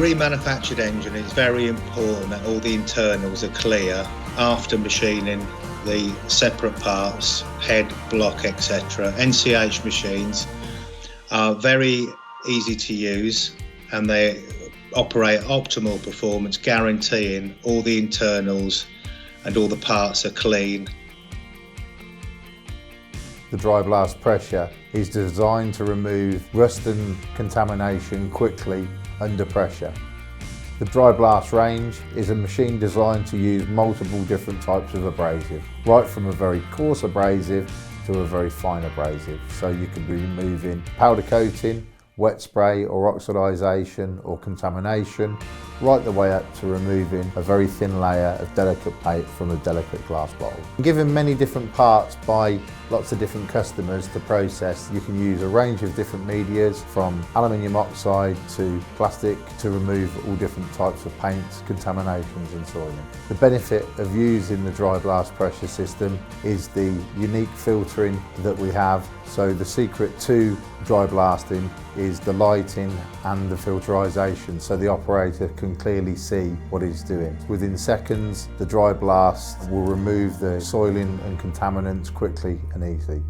remanufactured engine, it's very important that all the internals are clear after machining the separate parts, head, block, etc. NCH machines are very easy to use and they operate optimal performance, guaranteeing all the internals and all the parts are clean. The dry blast pressure is designed to remove rust and contamination quickly under pressure. The dry blast range is a machine designed to use multiple different types of abrasive, right from a very coarse abrasive to a very fine abrasive. So you could be removing powder coating, wet spray or oxidisation or contamination, right the way up to removing a very thin layer of delicate paint from a delicate glass bottle. Given many different parts by lots of different customers to process, you can use a range of different medias from aluminium oxide to plastic to remove all different types of paints, contaminations and soiling. The benefit of using the dry blast pressure system is the unique filtering that we have. So the secret to dry blasting is the lighting and the filterisation, so the operator can clearly see what he's doing. Within seconds, the dry blast will remove the soiling and contaminants quickly and easily.